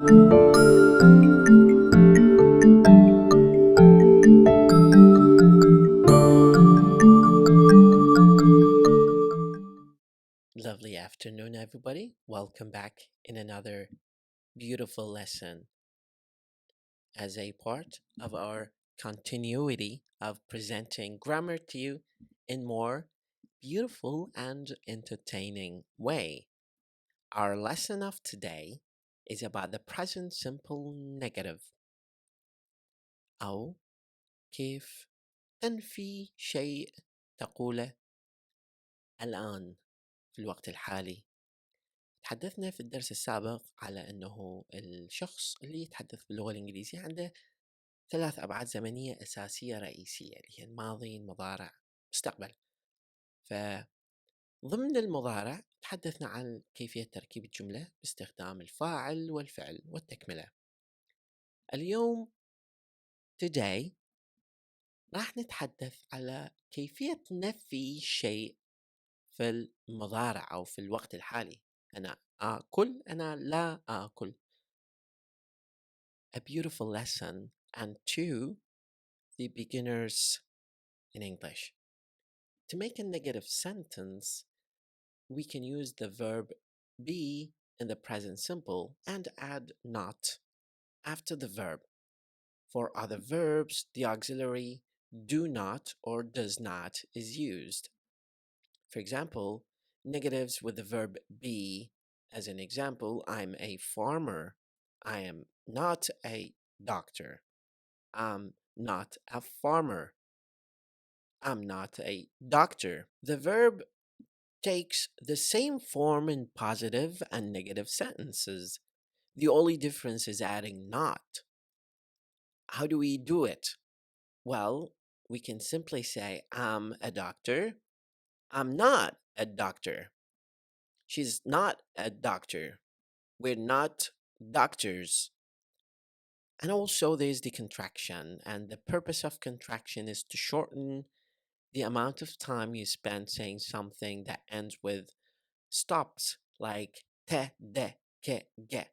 Lovely afternoon, everybody. Welcome back in another beautiful lesson as a part of our continuity of presenting grammar to you in more beautiful and entertaining way. Our lesson of today is about the present simple negative أو كيف تنفي شيء تقوله الآن في الوقت الحالي. تحدثنا في الدرس السابق على أنه الشخص اللي يتحدث باللغة الإنجليزية عنده 3 أبعاد زمنية أساسية رئيسية اللي هي الماضي، المضارع، مستقبل. فضمن المضارع تحدثنا عن كيفية تركيب الجملة باستخدام الفاعل والفعل والتكملة. اليوم today راح نتحدث على كيفية نفي شيء في المضارع أو في الوقت الحالي. أنا آكل، أنا لا آكل. A beautiful lesson and to the beginners in English. To make a negative sentence, we can use the verb be in the present simple and add not after the verb. For other verbs, the auxiliary do not or does not is used. For example, negatives with the verb be, as an example, I'm a farmer. I am not a doctor. I'm not a farmer. I'm not a doctor. The verb takes the same form in positive and negative sentences. The only difference is adding not. How do we do it? Well, we can simply say, I'm a doctor. I'm not a doctor. She's not a doctor. We're not doctors. And also, there's the contraction, and the purpose of contraction is to shorten the amount of time you spend saying something that ends with stops like te, de, ke, ge.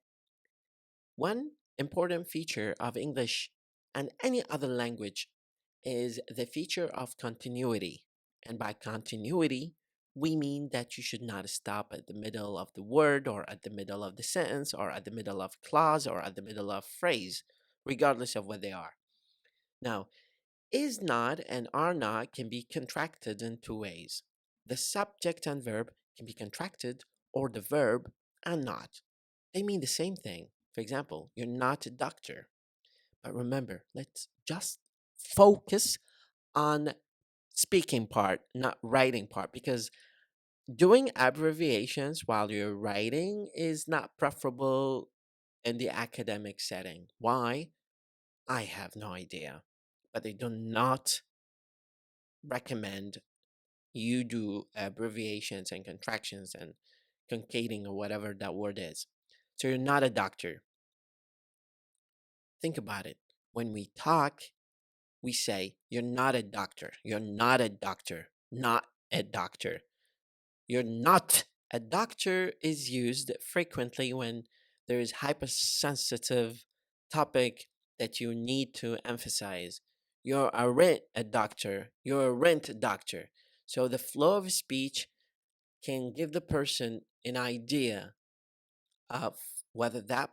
One important feature of English and any other language is the feature of continuity. And by continuity, we mean that you should not stop at the middle of the word or at the middle of the sentence or at the middle of clause or at the middle of phrase, regardless of what they are. Now, is not and are not can be contracted in 2 ways. The subject and verb can be contracted, or the verb and not. They mean the same thing. For example, you're not a doctor. But remember, let's just focus on speaking part, not writing part, because doing abbreviations while you're writing is not preferable in the academic setting. Why? I have no idea. But they do not recommend you do abbreviations and contractions and concatenating or whatever that word is. So you're not a doctor. Think about it. When we talk, we say, you're not a doctor. You're not a doctor. Not a doctor. You're not a doctor is used frequently when there is hypersensitive topic that you need to emphasize. You're a doctor. You're a rent doctor. So the flow of speech can give the person an idea of whether that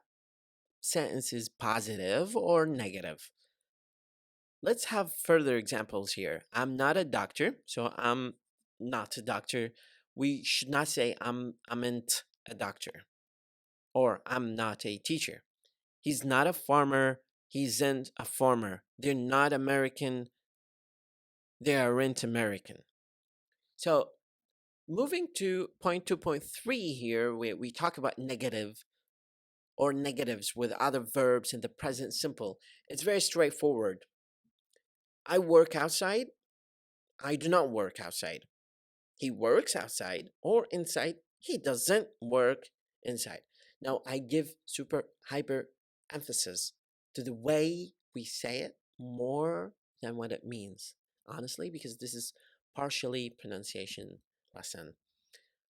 sentence is positive or negative. Let's have further examples here. I'm not a doctor, so I'm not a doctor. We should not say I'm a doctor or I'm not a teacher. He's not a farmer. He isn't a farmer. They're not American. They aren't American. So moving to point 2.3 here, we talk about negative or negatives with other verbs in the present simple. It's very straightforward. I work outside. I do not work outside. He works outside or inside. He doesn't work inside. Now, I give super hyper emphasis to the way we say it more than what it means, honestly, because this is partially pronunciation lesson.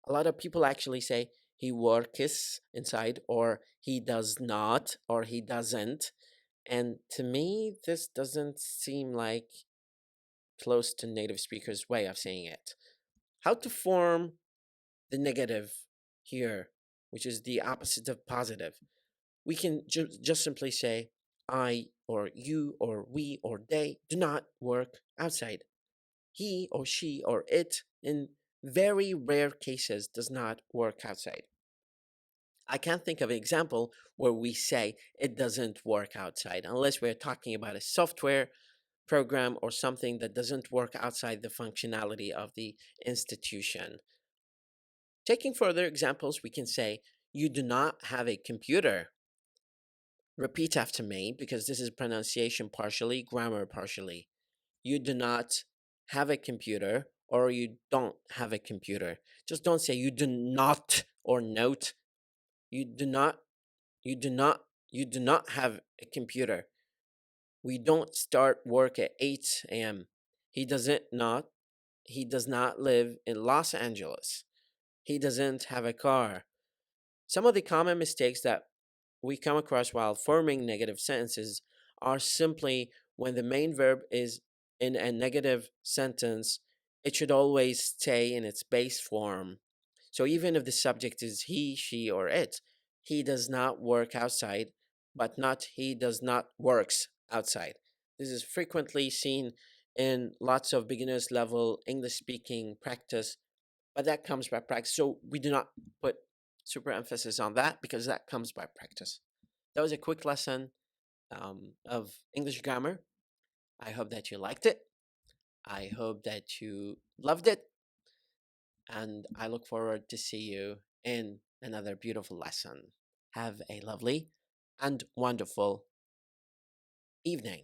A lot of people actually say, he works inside, or he does not, or he doesn't. And to me, this doesn't seem like close to native speakers' way of saying it. How to form the negative here, which is the opposite of positive? We can just simply say, I or you or we or they do not work outside. He or she or it, in very rare cases, does not work outside. I can't think of an example where we say it doesn't work outside, unless we're talking about a software program or something that doesn't work outside the functionality of the institution. Taking further examples, we can say, you do not have a computer. Repeat after me, because this is pronunciation partially, grammar partially. You do not have a computer, or you don't have a computer. Just don't say you do not or note. You do not, you do not, you do not have a computer. We don't start work at 8 a.m. He doesn't not, he does not live in Los Angeles. He doesn't have a car. Some of the common mistakes that we come across while forming negative sentences are simply when the main verb is in a negative sentence, it should always stay in its base form. So even if the subject is he, she, or it, he does not work outside, but not he does not works outside. This is frequently seen in lots of beginners level English speaking practice, but that comes by practice. So we do not put super emphasis on that because that comes by practice. That was a quick lesson of English grammar. I hope that you liked it. I hope that you loved it. And I look forward to see you in another beautiful lesson. Have a lovely and wonderful evening.